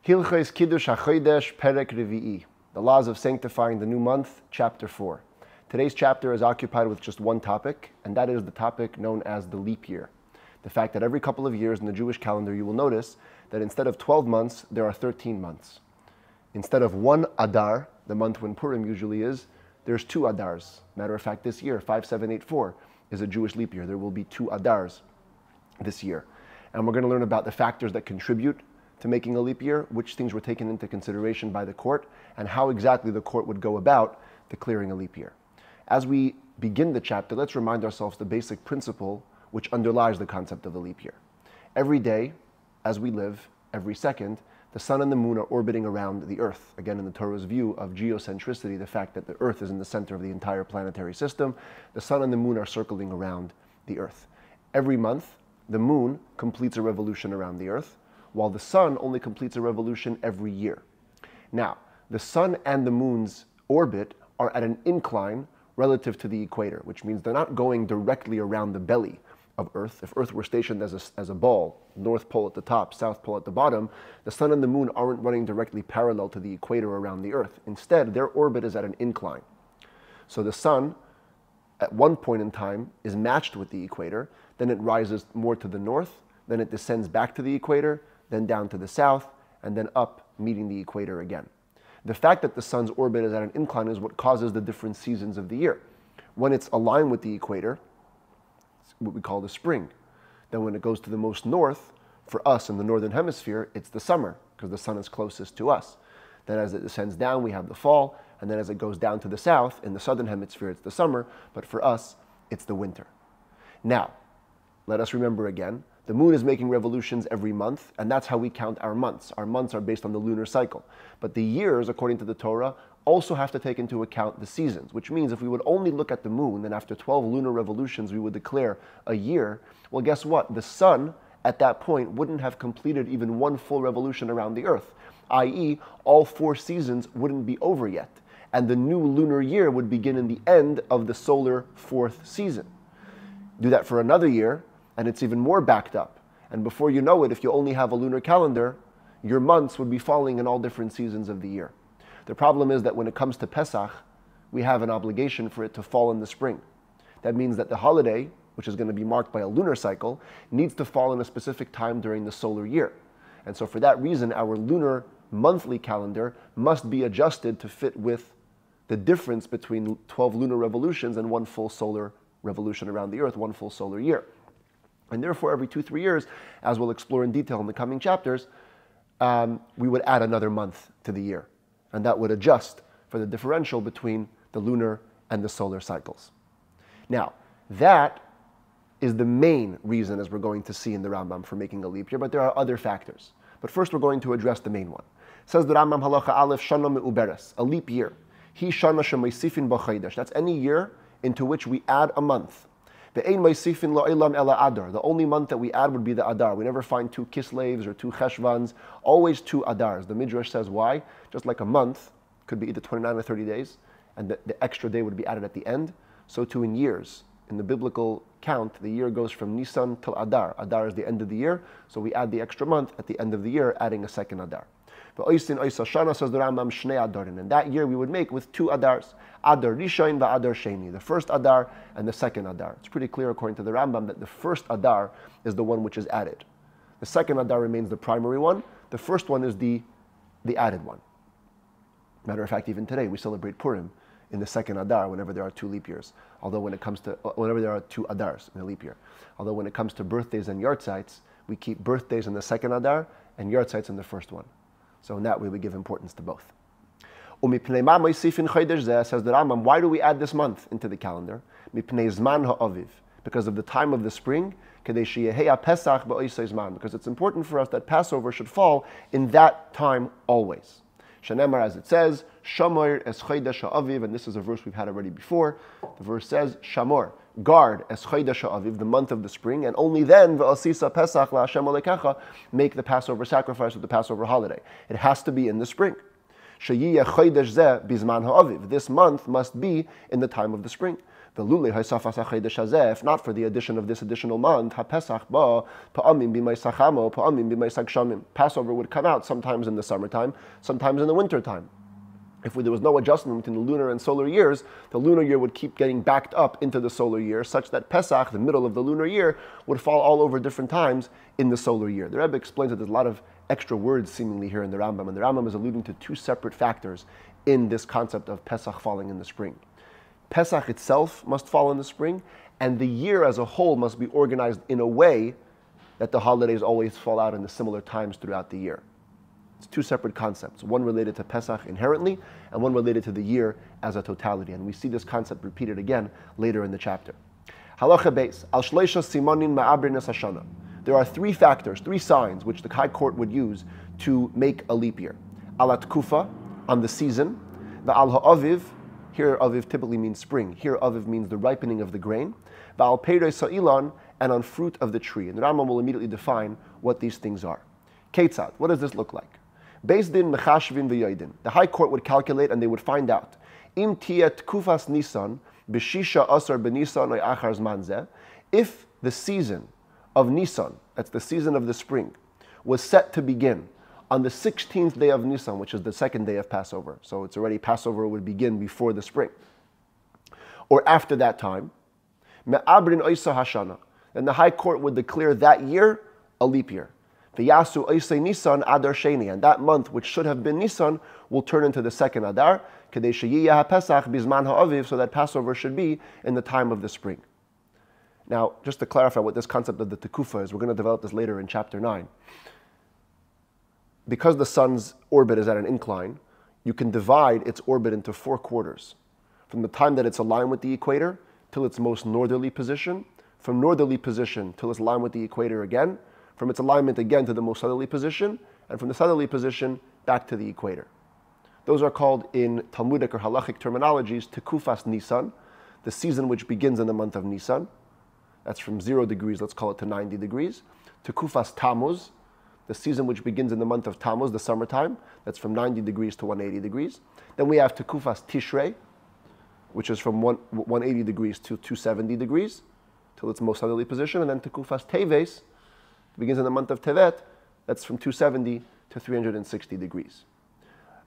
Hilchos Kiddush Hachodesh Perek Revi'i, the laws of sanctifying the new month, chapter 4. Today's chapter is occupied with just one topic, and that is the topic known as the leap year. The fact that every couple of years in the Jewish calendar you will notice that instead of 12 months, there are 13 months. Instead of one Adar, the month when Purim usually is, there's two Adars. Matter of fact, this year, 5784, is a Jewish leap year. There will be two Adars this year. And we're going to learn about the factors that contribute to making a leap year, which things were taken into consideration by the court, and how exactly the court would go about declaring a leap year. As we begin the chapter, let's remind ourselves the basic principle which underlies the concept of a leap year. Every day, as we live, every second, the sun and the moon are orbiting around the earth. Again, in the Torah's view of geocentricity, the fact that the earth is in the center of the entire planetary system, the sun and the moon are circling around the earth. Every month, the moon completes a revolution around the earth, while the sun only completes a revolution every year. Now, the sun and the moon's orbit are at an incline relative to the equator, which means they're not going directly around the belly of Earth. If Earth were stationed as a ball, North Pole at the top, South Pole at the bottom, the sun and the moon aren't running directly parallel to the equator around the Earth. Instead, their orbit is at an incline. So the sun, at one point in time, is matched with the equator, then it rises more to the north, then it descends back to the equator, then down to the south, and then up, meeting the equator again. The fact that the sun's orbit is at an incline is what causes the different seasons of the year. When it's aligned with the equator, it's what we call the spring. Then when it goes to the most north, for us in the northern hemisphere, it's the summer, because the sun is closest to us. Then as it descends down, we have the fall, and then as it goes down to the south, in the southern hemisphere, it's the summer, but for us, it's the winter. Now, let us remember again, the moon is making revolutions every month, and that's how we count our months. Our months are based on the lunar cycle. But the years, according to the Torah, also have to take into account the seasons, which means if we would only look at the moon, and after 12 lunar revolutions we would declare a year, well, guess what? The sun, at that point, wouldn't have completed even one full revolution around the earth, i.e., all 4 seasons wouldn't be over yet, and the new lunar year would begin in the end of the solar 4th season. Do that for another year, and it's even more backed up. And before you know it, if you only have a lunar calendar, your months would be falling in all different seasons of the year. The problem is that when it comes to Pesach, we have an obligation for it to fall in the spring. That means that the holiday, which is going to be marked by a lunar cycle, needs to fall in a specific time during the solar year. And so for that reason, our lunar monthly calendar must be adjusted to fit with the difference between 12 lunar revolutions and one full solar revolution around the earth, one full solar year. And therefore, every 2-3 years, as we'll explore in detail in the coming chapters, we would add another month to the year. And that would adjust for the differential between the lunar and the solar cycles. Now, that is the main reason, as we're going to see in the Rambam, for making a leap year, but there are other factors. But first, we're going to address the main one. It says the Rambam, halacha aleph, shana me'uberes, a leap year. Hi shana shemeisifin b'chodesh. That's any year into which we add a month. The only month that we add would be the Adar. We never find 2 Kisleves or 2 Cheshvans, always 2 Adars. The Midrash says why? Just like a month could be either 29 or 30 days, and the extra day would be added at the end, so too in years. In the biblical count, the year goes from Nisan till Adar. Adar is the end of the year, so we add the extra month at the end of the year, adding a second Adar. But Oisin Oisa Shana, says the Rambam, Shnei Adarin. And that year we would make with 2 Adars. Adar Rishon va Adar Sheni. The first Adar and the second Adar. It's pretty clear according to the Rambam that the first Adar is the one which is added. The second Adar remains the primary one. The first one is the added one. Matter of fact, even today we celebrate Purim in the second Adar whenever there are 2 leap years. Whenever there are 2 Adars in a leap year. Although when it comes to birthdays and yahrzeits, we keep birthdays in the second Adar and yahrzeits in the first one. So in that way, we give importance to both. Says the Rambam, why do we add this month into the calendar? Because of the time of the spring, because it's important for us that Passover should fall in that time always. As it says, Shamor es chodesh ha'aviv, and this is a verse we've had already before. The verse says, Shamor, guard es chodesh ha'aviv, the month of the spring, and only then v'asisa pesach la'Hashem alekecha, make the Passover sacrifice of the Passover holiday. It has to be in the spring. Sheyiyeh chodesh zeh bizman ha'aviv. This month must be in the time of the spring. If not for the addition of this additional month, Passover would come out sometimes in the summertime, sometimes in the wintertime. If there was no adjustment between the lunar and solar years, the lunar year would keep getting backed up into the solar year, such that Pesach, the middle of the lunar year, would fall all over different times in the solar year. The Rebbe explains that there's a lot of extra words seemingly here in the Rambam, and the Rambam is alluding to two separate factors in this concept of Pesach falling in the spring. Pesach itself must fall in the spring, and the year as a whole must be organized in a way that the holidays always fall out in the similar times throughout the year. It's two separate concepts, one related to Pesach inherently, and one related to the year as a totality. And we see this concept repeated again later in the chapter. Halacha beis, al shleisha simonin ma'abrin es hashana. There are three factors, three signs, which the High Court would use to make a leap year. Alat kufa, on the season. Va'al ha'aviv, here aviv typically means spring. Here aviv means the ripening of the grain. Va'al peirei sa'ilan, and on fruit of the tree. And the Rambam will immediately define what these things are. Ketzad, what does this look like? Beis din mechashvin v'yoidin. The High Court would calculate and they would find out. Im tiyet kufas nisan b'shisha asar b'nisan or achar zman zeh. If the season of Nisan, that's the season of the spring, was set to begin on the 16th day of Nisan, which is the second day of Passover. So it's already Passover would begin before the spring. Or after that time, me'abrin oisa hashana. Then the High Court would declare that year a leap year. V'yasu oisei Nisan adar sheni, and that month, which should have been Nisan, will turn into the second Adar, kedei sheyiyah ha'pesach bizman ha'aviv, so that Passover should be in the time of the spring. Now, just to clarify what this concept of the tekufa is, we're going to develop this later in chapter 9. Because the sun's orbit is at an incline, you can divide its orbit into 4 quarters. From the time that it's aligned with the equator till its most northerly position, from northerly position till it's aligned with the equator again, from its alignment again to the most southerly position, and from the southerly position back to the equator. Those are called in Talmudic or halachic terminologies tekufas Nisan, the season which begins in the month of Nisan. That's from 0 degrees, let's call it, to 90 degrees. Tekufas Tammuz, the season which begins in the month of Tammuz, the summertime. That's from 90 degrees to 180 degrees. Then we have Tekufas Tishrei, which is from 180 degrees to 270 degrees, till its most southerly position. And then Tekufas Teves begins in the month of Tevet. That's from 270 to 360 degrees.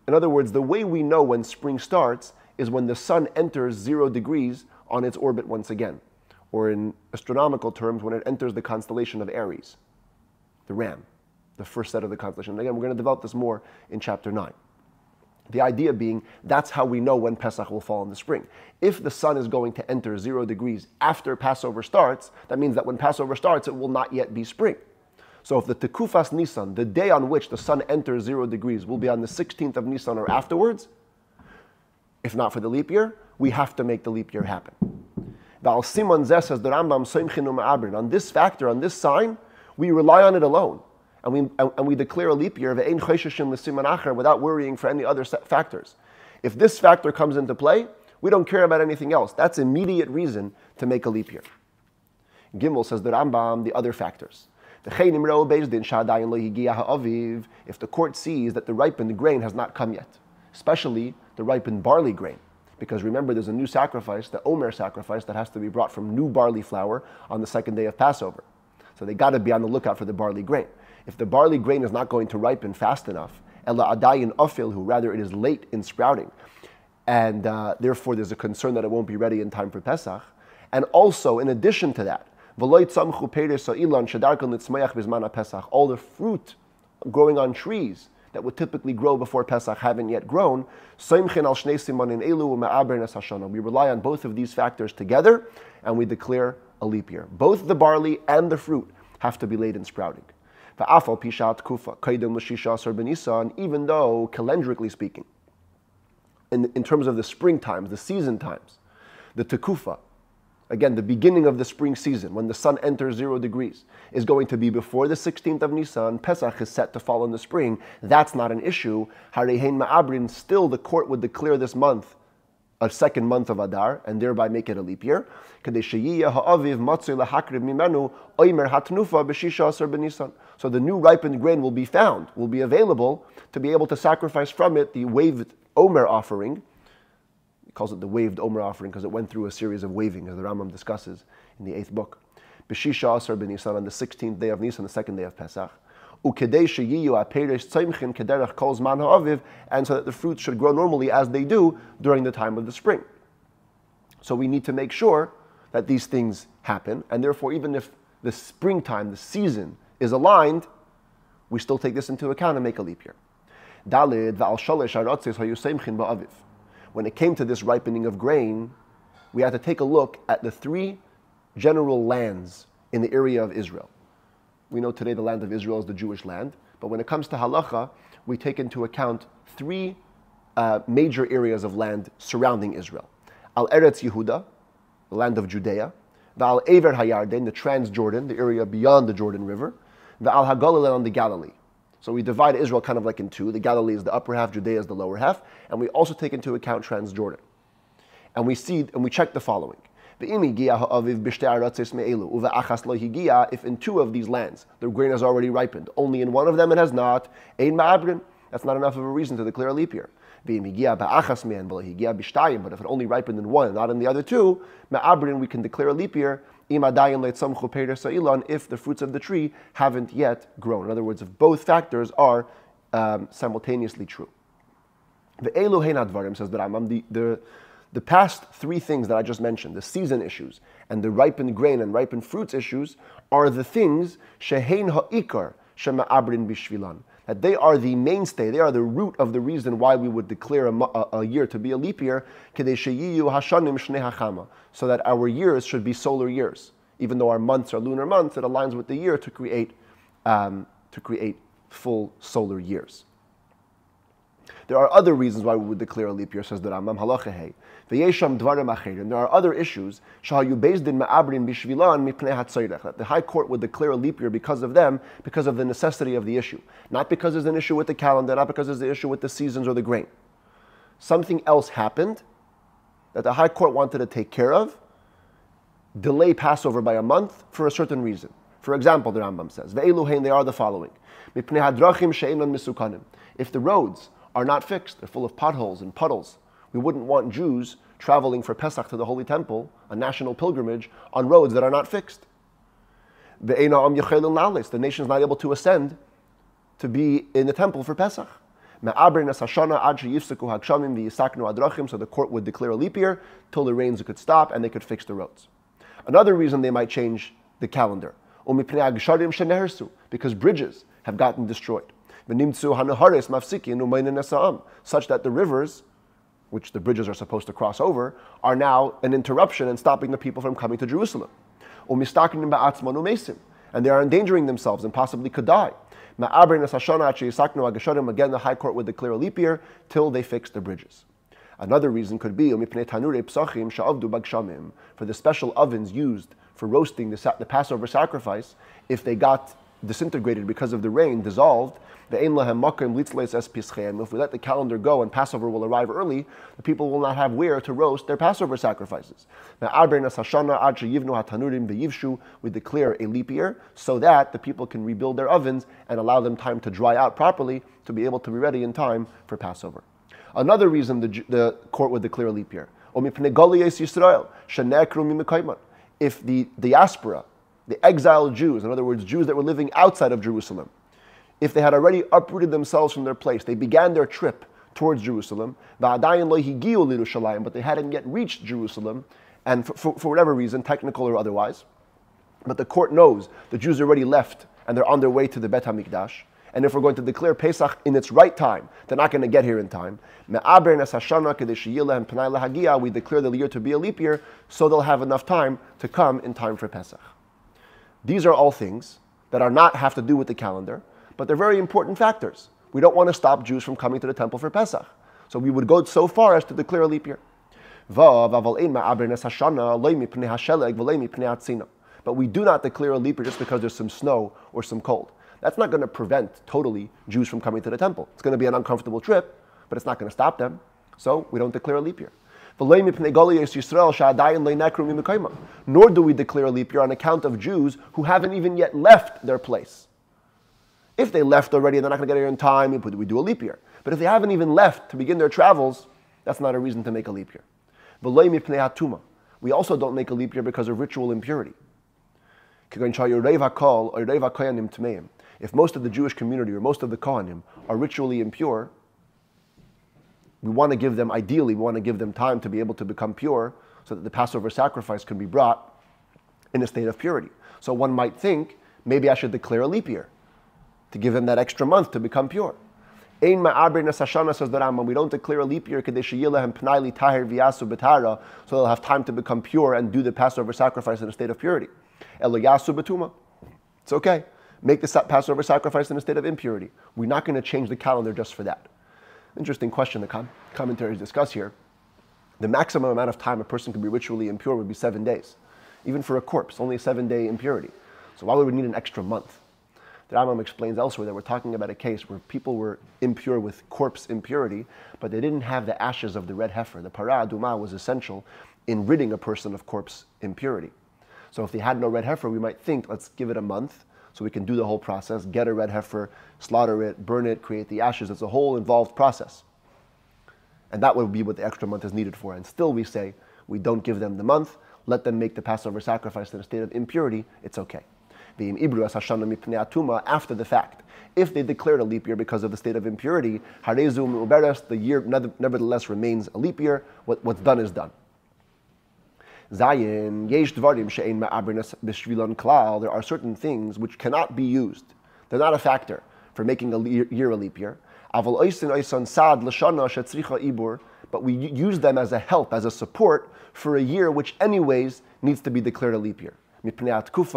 In other words, the way we know when spring starts is when the sun enters 0 degrees on its orbit once again. Or in astronomical terms, when it enters the constellation of Aries, the ram, the first set of the constellation. And again, we're going to develop this more in chapter 9. The idea being, that's how we know when Pesach will fall in the spring. If the sun is going to enter 0 degrees after Passover starts, that means that when Passover starts, it will not yet be spring. So if the Tekufas Nisan, the day on which the sun enters 0 degrees, will be on the 16th of Nisan or afterwards, if not for the leap year, we have to make the leap year happen. Val Simon Zeh says the Rambam Soimchinu Ma'abrin. On this factor, on this sign, we rely on it alone, and we declare a leap year ve'ein chosheshin l'siman acher without worrying for any other factors. If this factor comes into play, we don't care about anything else. That's immediate reason to make a leap year. Gimel says the Rambam the other factors. If the court sees that the ripened grain has not come yet, especially the ripened barley grain. Because remember, there's a new sacrifice, the Omer sacrifice, that has to be brought from new barley flour on the second day of Passover. So they got to be on the lookout for the barley grain. If the barley grain is not going to ripen fast enough, ela adayin afil, who rather it is late in sprouting, and therefore there's a concern that it won't be ready in time for Pesach. And also, in addition to that, all the fruit growing on trees that would typically grow before Pesach haven't yet grown. We rely on both of these factors together, and we declare a leap year. Both the barley and the fruit have to be late in sprouting. Even though, calendarically speaking, in terms of the spring times, the season times, the tekufa, again, the beginning of the spring season, when the sun enters 0 degrees, is going to be before the 16th of Nisan. Pesach is set to fall in the spring. That's not an issue. Harehein ma'abrin, still the court would declare this month a second month of Adar, and thereby make it a leap year. So the new ripened grain will be found, will be available to be able to sacrifice from it the waved Omer offering, calls it the waved Omer offering because it went through a series of waving, as the Rambam discusses in the 8th book. B'shisha asar b'Nisan, on the 16th day of Nisan, the second day of Pesach. Ukedei sheyiyu ha'peresh tzimchin kederach kol zman ha'aviv, and so that the fruits should grow normally as they do during the time of the spring. So we need to make sure that these things happen, and therefore even if the springtime, the season, is aligned, we still take this into account and make a leap year. Dalid v'al shalosh haratzis hayu seimchin ba'aviv. When it came to this ripening of grain, we had to take a look at the 3 general lands in the area of Israel. We know today the land of Israel is the Jewish land, but when it comes to halacha, we take into account 3 major areas of land surrounding Israel. Al Eretz Yehuda, the land of Judea, V'al Ever Hayarden, the Transjordan, the area beyond the Jordan River, V'al HaGalilee, on the Galilee. So we divide Israel kind of like in 2. The Galilee is the upper half, Judea is the lower half, and we also take into account Transjordan. And we check the following. If in 2 of these lands the grain has already ripened, only in one of them it has not, that's not enough of a reason to declare a leap year. But if it only ripened in one, not in the other 2, we can declare a leap year if the fruits of the tree haven't yet grown. In other words, if both factors are simultaneously true. The Elohei says that the past 3 things that I just mentioned, the season issues and the ripened grain and ripened fruits issues, are the things shehein ha'ikar shema'abrin bishvilan, that they are the mainstay, they are the root of the reason why we would declare a year to be a leap year, kedei sheyiyu hashanim shnei hachama, so that our years should be solar years. Even though our months are lunar months, it aligns with the year to create full solar years. There are other reasons why we would declare a leap year, says the Rambam, halacha hey. V'yesham dvarim acherim. There are other issues, shahayu bezdin ma'abrin bishvilan mipnei hatzayrech, that the High Court would declare a leap year because of them, because of the necessity of the issue. Not because there's an issue with the calendar, not because there's an issue with the seasons or the grain. Something else happened that the High Court wanted to take care of, delay Passover by a month for a certain reason. For example, the Rambam says, ve'eluhein, they are the following. Mipnei hadrachim she'enon misukanim. If the roads are not fixed, they're full of potholes and puddles, we wouldn't want Jews traveling for Pesach to the Holy Temple, a national pilgrimage, on roads that are not fixed. The nation is not able to ascend to be in the temple for Pesach. So the court would declare a leap year till the rains could stop and they could fix the roads. Another reason they might change the calendar, because bridges have gotten destroyed. Such that the rivers, which the bridges are supposed to cross over, are now an interruption and stopping the people from coming to Jerusalem. And they are endangering themselves and possibly could die. Again, the High Court would declare a leap year till they fix the bridges. Another reason could be for the special ovens used for roasting the Passover sacrifice. If they got disintegrated because of the rain, dissolved, if we let the calendar go and Passover will arrive early, the people will not have where to roast their Passover sacrifices. We declare a leap year so that the people can rebuild their ovens and allow them time to dry out properly to be able to be ready in time for Passover. Another reason the court would declare a leap year. If the diaspora, the exiled Jews, in other words, Jews that were living outside of Jerusalem, if they had already uprooted themselves from their place, they began their trip towards Jerusalem, but they hadn't yet reached Jerusalem, and for whatever reason, technical or otherwise, but the court knows the Jews already left and they're on their way to the Bet HaMikdash, and if we're going to declare Pesach in its right time, they're not going to get here in time. We declare the year to be a leap year, so they'll have enough time to come in time for Pesach. These are all things that are not have to do with the calendar, but they're very important factors. We don't want to stop Jews from coming to the temple for Pesach. So we would go so far as to declare a leap year. But we do not declare a leap year just because there's some snow or some cold. That's not going to prevent totally Jews from coming to the temple. It's going to be an uncomfortable trip, but it's not going to stop them. So we don't declare a leap year. Nor do we declare a leap year on account of Jews who haven't even yet left their place. If they left already and they're not going to get here in time, we do a leap year. But if they haven't even left to begin their travels, that's not a reason to make a leap year. V'loi mipnei hatuma. We also don't make a leap year because of ritual impurity. If most of the Jewish community or most of the Kohanim are ritually impure, we want to give them time to be able to become pure so that the Passover sacrifice can be brought in a state of purity. So one might think, maybe I should declare a leap year to give them that extra month to become pure. Ein ma'aber nasashana, says the Rambam, we don't declare a leap year so they'll have time to become pure and do the Passover sacrifice in a state of purity. It's okay. Make the Passover sacrifice in a state of impurity. We're not going to change the calendar just for that. Interesting question the commentaries discuss here. The maximum amount of time a person can be ritually impure would be 7 days. Even for a corpse, only a 7-day impurity. So why would we need an extra month? The Rambam explains elsewhere that we're talking about a case where people were impure with corpse impurity, but they didn't have the ashes of the red heifer. The para aduma was essential in ridding a person of corpse impurity. So if they had no red heifer, we might think, let's give it a month so we can do the whole process, get a red heifer, slaughter it, burn it, create the ashes. It's a whole involved process. And that would be what the extra month is needed for. And still we say, we don't give them the month, let them make the Passover sacrifice in a state of impurity, it's okay. After the fact, if they declared a leap year because of the state of impurity, the year nevertheless remains a leap year. What's done is done. There are certain things which cannot be used. They're not a factor for making a year a leap year. But we use them as a help, as a support for a year which anyways needs to be declared a leap year. Because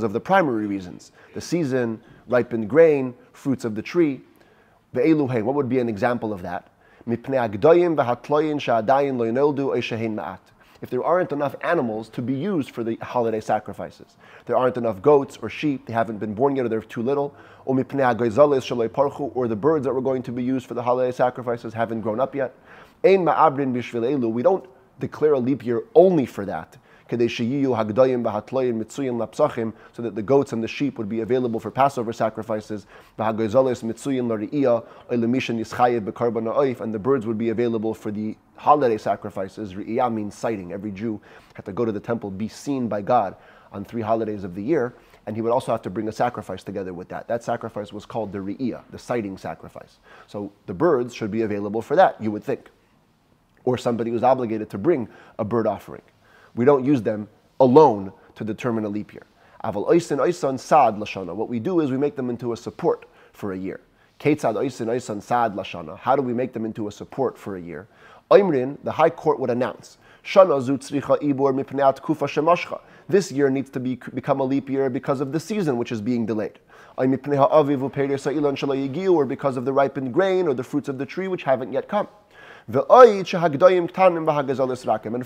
of the primary reasons. The season, ripened grain, fruits of the tree. What would be an example of that? If there aren't enough animals to be used for the holiday sacrifices, there aren't enough goats or sheep, they haven't been born yet or they're too little, or the birds that were going to be used for the holiday sacrifices haven't grown up yet. We don't declare a leap year only for that, so that the goats and the sheep would be available for Passover sacrifices, and the birds would be available for the holiday sacrifices. Re'iyah means sighting. Every Jew had to go to the temple, be seen by God on 3 holidays of the year, and he would also have to bring a sacrifice together with that. That sacrifice was called the Re'iyah, the sighting sacrifice. So the birds should be available for that, you would think. Or somebody who's obligated to bring a bird offering. We don't use them alone to determine a leap year. What we do is we make them into a support for a year. How do we make them into a support for a year? The High Court would announce, this year needs to become a leap year because of the season which is being delayed. Or because of the ripened grain or the fruits of the tree which haven't yet come. And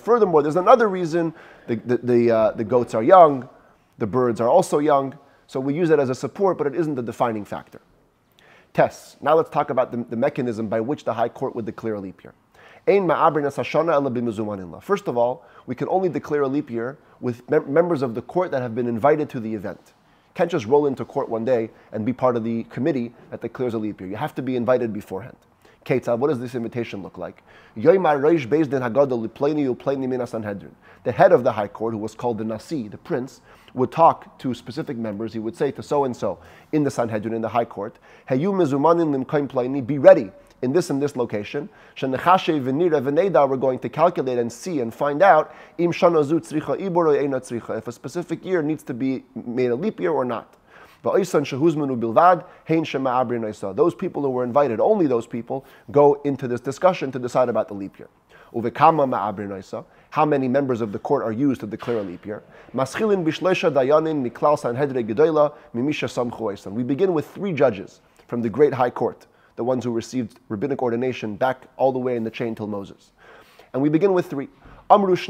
furthermore, there's another reason. The goats are young, the birds are also young, so we use it as a support, but it isn't the defining factor. Tests. Now let's talk about the mechanism by which the High Court would declare a leap year. First of all, we can only declare a leap year with members of the court that have been invited to the event. Can't just roll into court one day and be part of the committee that declares a leap year. You have to be invited beforehand. What does this invitation look like? The head of the High Court, who was called the Nasi, the prince, would talk to specific members. He would say to so-and-so in the Sanhedrin, in the High Court, be ready in this and this location. We're going to calculate and see and find out if a specific year needs to be made a leap year or not. Those people who were invited, only those people, go into this discussion to decide about the leap year. How many members of the court are used to declare a leap year? We begin with 3 judges from the great High Court, the ones who received rabbinic ordination back all the way in the chain till Moses. And we begin with 3. If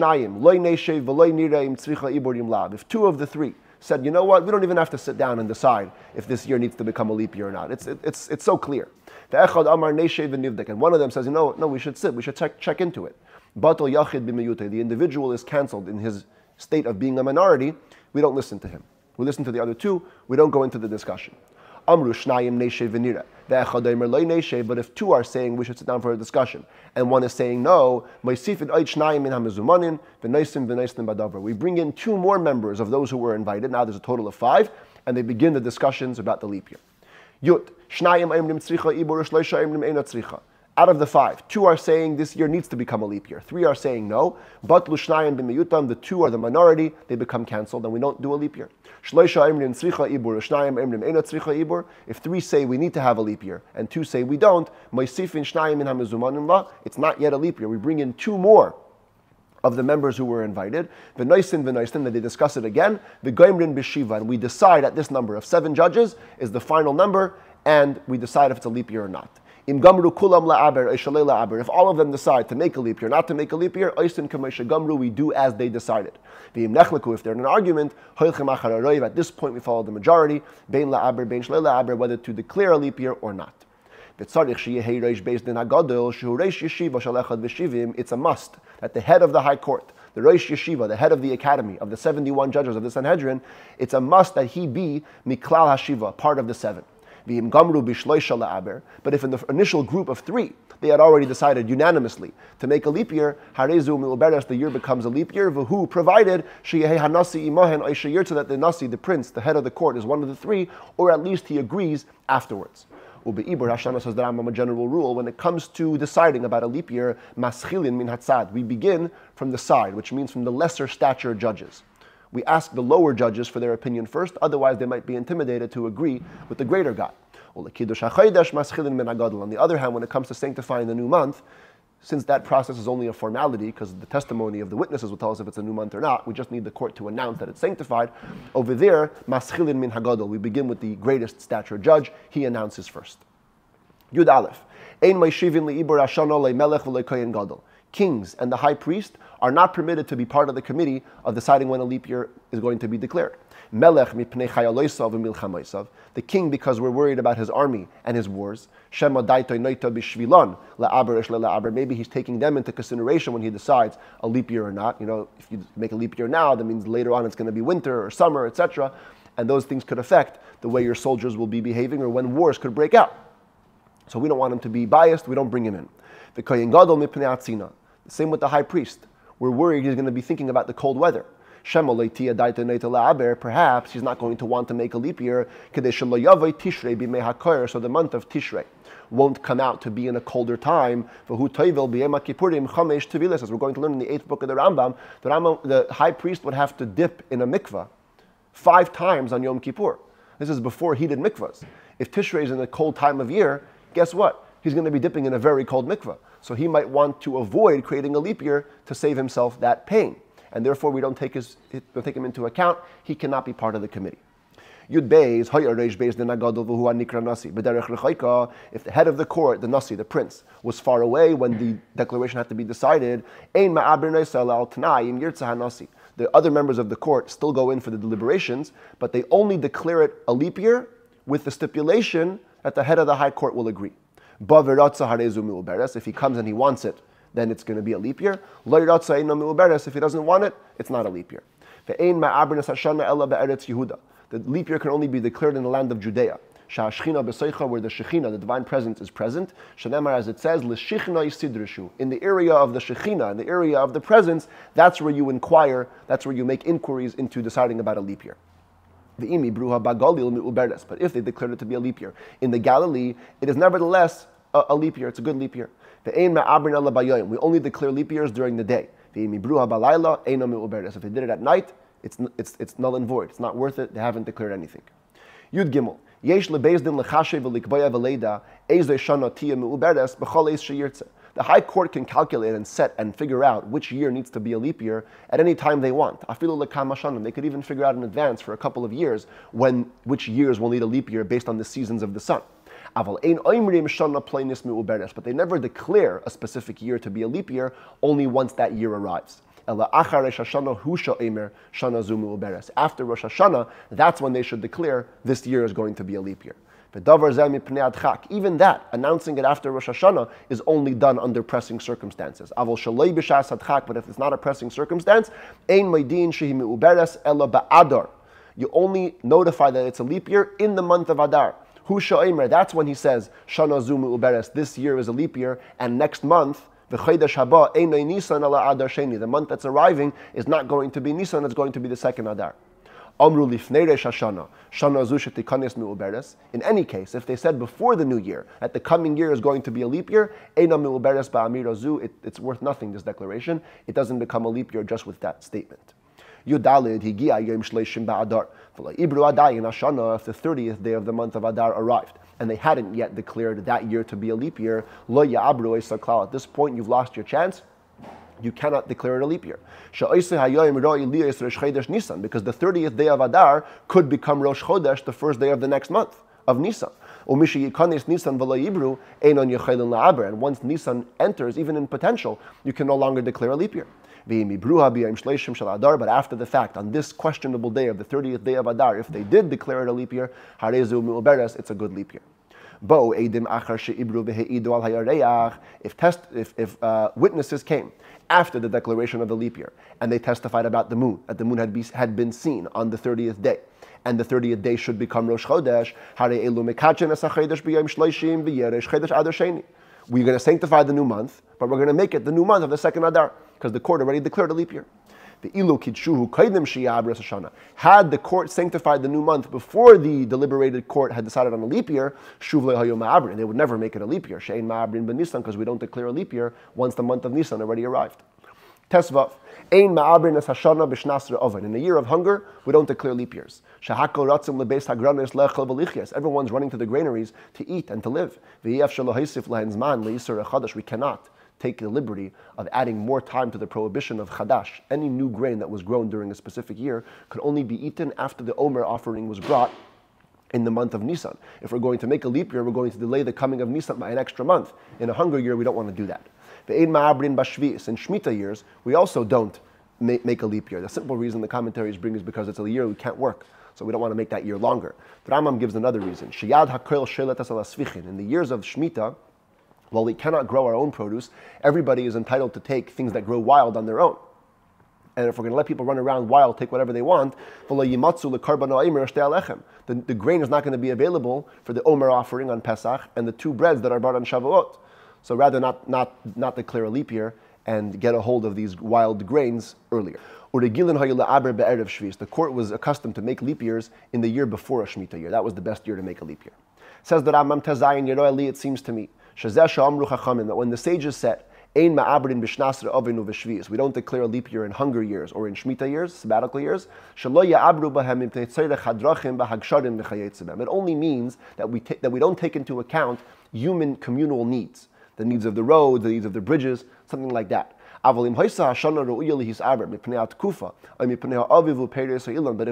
2 of the 3 said, you know what, we don't even have to sit down and decide if this year needs to become a leap year or not. It's so clear. And one of them says, no, we should sit, we should check into it. The individual is canceled in his state of being a minority. We don't listen to him. We listen to the other 2. We don't go into the discussion. But if two are saying we should sit down for a discussion, and one is saying no, we bring in two more members of those who were invited. Now there's a total of 5, and they begin the discussions about the leap year. Out of the 5, 2 are saying this year needs to become a leap year. 3 are saying no. But the 2 are the minority, they become cancelled, and we don't do a leap year. If 3 say we need to have a leap year, and 2 say we don't, it's not yet a leap year. We bring in 2 more of the members who were invited, that they discuss it again, and we decide at this number of 7 judges is the final number, and we decide if it's a leap year or not. If all of them decide to make a leap year, not to make a leap year, we do as they decided. If they're in an argument, at this point we follow the majority, whether to declare a leap year or not. It's a must that the head of the High Court, the Rosh Yeshiva, the head of the Academy, of the 71 judges of the Sanhedrin, it's a must that he be Miklal HaShiva, part of the 7. But if in the initial group of 3, they had already decided unanimously to make a leap year, the year becomes a leap year, provided that the nasi, the prince, the head of the court, is one of the 3, or at least he agrees afterwards. Hashanah says the Rambam, a general rule, when it comes to deciding about a leap year, maschilin min hatzad, we begin from the side, which means from the lesser stature judges. We ask the lower judges for their opinion first, otherwise they might be intimidated to agree with the greater guy. Kiddush Hachodesh maschilin min hagadol. On the other hand, when it comes to sanctifying the new month, since that process is only a formality, because the testimony of the witnesses will tell us if it's a new month or not, we just need the court to announce that it's sanctified. Over there, maschilin min hagadol, we begin with the greatest stature judge. He announces first. Yud Aleph. Ein meishivin liibur hashana lemelech v'lekohen gadol. Kings and the high priest are not permitted to be part of the committee of deciding when a leap year is going to be declared. Melech mipnei chayaloisav v'milchamoisav. The king, because we're worried about his army and his wars. Shema daitoi noita b'shvilon la'aber esh le'aber. Maybe he's taking them into consideration when he decides a leap year or not. You know, if you make a leap year now, that means later on it's going to be winter or summer, etc. And those things could affect the way your soldiers will be behaving or when wars could break out. So we don't want him to be biased. We don't bring him in. The kohen gadol mipnei atzina. The same with the high priest. We're worried he's going to be thinking about the cold weather. Perhaps he's not going to want to make a leap year, so the month of Tishrei won't come out to be in a colder time. As we're going to learn in the 8th book of the Rambam, the high priest would have to dip in a mikvah 5 times on Yom Kippur. This is before heated mikvahs. If Tishrei is in a cold time of year, guess what? He's going to be dipping in a very cold mikvah. So he might want to avoid creating a leap year to save himself that pain. And therefore we don't take him into account. He cannot be part of the committee. Yud Beis, if the head of the court, the nasi, the prince, was far away when the declaration had to be decided, the other members of the court still go in for the deliberations, but they only declare it a leap year with the stipulation that the head of the high court will agree. If he comes and he wants it, then it's going to be a leap year. If he doesn't want it, it's not a leap year. The leap year can only be declared in the land of Judea, where the Shekhinah, the divine presence, is present. As it says, in the area of the Shekhinah, in the area of the presence, that's where you inquire, that's where you make inquiries into deciding about a leap year. But if they declared it to be a leap year in the Galilee, it is nevertheless a leap year. It's a good leap year. We only declare leap years during the day. If they did it at night, it's null and void. It's not worth it. They haven't declared anything. Yud Gimel. The High Court can calculate and set and figure out which year needs to be a leap year at any time they want. They could even figure out in advance for a couple of years which years will need a leap year based on the seasons of the sun. But they never declare a specific year to be a leap year, only once that year arrives. After Rosh Hashanah, that's when they should declare this year is going to be a leap year. Even that, announcing it after Rosh Hashanah, is only done under pressing circumstances. But if it's not a pressing circumstance, you only notify that it's a leap year in the month of Adar. Hu sha'omer, that's when he says, Shana zu me'uberes, this year is a leap year, and next month, v'chodesh haba einay Nisan ala Adar Sheni, the month that's arriving is not going to be Nisan, it's going to be the second Adar. Amru lifnei Rosh Hashanah, Shana zu shetikanes me'uberes. In any case, if they said before the new year that the coming year is going to be a leap year, eina me'uberes ba'amira zu, it's worth nothing, this declaration. It doesn't become a leap year just with that statement. Yudalid higia yom shleishim ba'adar. V'la'ibru adayin hashana, if the 30th day of the month of Adar arrived, and they hadn't yet declared that year to be a leap year, lo ya'abru eisa klal. At this point, you've lost your chance. You cannot declare it a leap year. Because the 30th day of Adar could become Rosh Chodesh, the first day of the next month of Nisan. And once Nisan enters, even in potential, you can no longer declare a leap year. But after the fact, on this questionable day of the 30th day of Adar, if they did declare it a leap year, it's a good leap year. If witnesses came after the declaration of the leap year and they testified about the moon, that the moon had been seen on the 30th day, and the 30th day should become Rosh Chodesh, we're going to sanctify the new month, but we're going to make it the new month of the second Adar, because the court already declared a leap year. Had the court sanctified the new month before the deliberated court had decided on a leap year, they would never make it a leap year, because we don't declare a leap year once the month of Nisan already arrived. Tesvav, in the year of hunger, we don't declare leap years. Everyone's running to the granaries to eat and to live. We cannot take the liberty of adding more time to the prohibition of Chadash. Any new grain that was grown during a specific year could only be eaten after the Omer offering was brought in the month of Nisan. If we're going to make a leap year, we're going to delay the coming of Nisan by an extra month. In a hunger year, we don't want to do that. In Shemitah years, we also don't make a leap year. The simple reason the commentaries bring is because it's a year we can't work, so we don't want to make that year longer. The Rambam gives another reason. In the years of Shemitah, while we cannot grow our own produce, everybody is entitled to take things that grow wild on their own. And if we're going to let people run around wild, take whatever they want, the grain is not going to be available for the Omer offering on Pesach and the two breads that are brought on Shavuot. So rather not declare a leap year and get a hold of these wild grains earlier. The court was accustomed to make leap years in the year before a Shemitah year. That was the best year to make a leap year. Says the Rambam Tezayin Yeroeli, it seems to me, that when the sages said, we don't declare a leap year in hunger years or in Shemitah years, sabbatical years. It only means that we don't take into account human communal needs, the needs of the road, the needs of the bridges, something like that. But if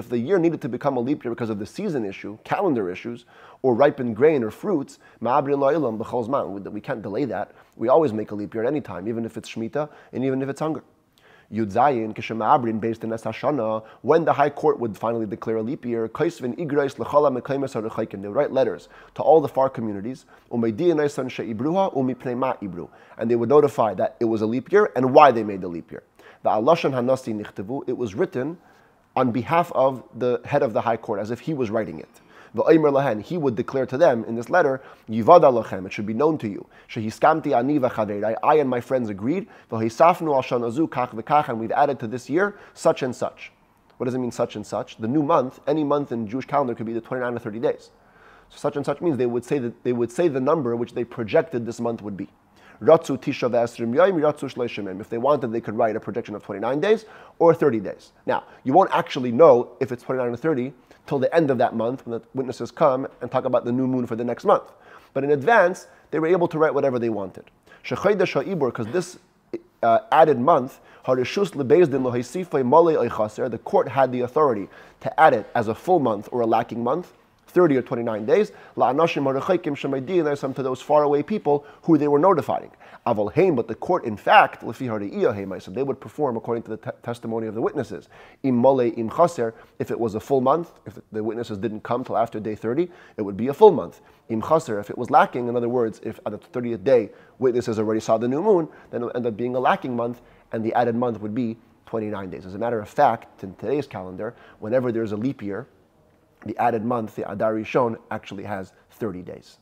the year needed to become a leap year because of the season issue, calendar issues, or ripened grain or fruits, we can't delay that. We always make a leap year at any time, even if it's Shemitah and even if it's hunger. Yud Zayin, based in Es Hashana, when the High Court would finally declare a leap year, they would write letters to all the far communities, and they would notify that it was a leap year and why they made the leap year. It was written on behalf of the head of the High Court, as if he was writing it. He would declare to them in this letter, it should be known to you. I and my friends agreed, and we've added to this year such and such. What does it mean, such and such? The new month, any month in Jewish calendar could be the 29 or 30 days. So such and such means they would say the number which they projected this month would be. If they wanted, they could write a projection of 29 days or 30 days. Now, you won't actually know if it's 29 or 30 till the end of that month when the witnesses come and talk about the new moon for the next month. But in advance, they were able to write whatever they wanted. Because this added month, the court had the authority to add it as a full month or a lacking month, 30 or 29 days, to those faraway people who they were notifying. But the court, in fact, they would perform according to the testimony of the witnesses. If it was a full month, if the witnesses didn't come till after day 30, it would be a full month. If it was lacking, in other words, if on the 30th day witnesses already saw the new moon, then it would end up being a lacking month, and the added month would be 29 days. As a matter of fact, in today's calendar, whenever there's a leap year, the added month, the Adar Rishon, actually has 30 days.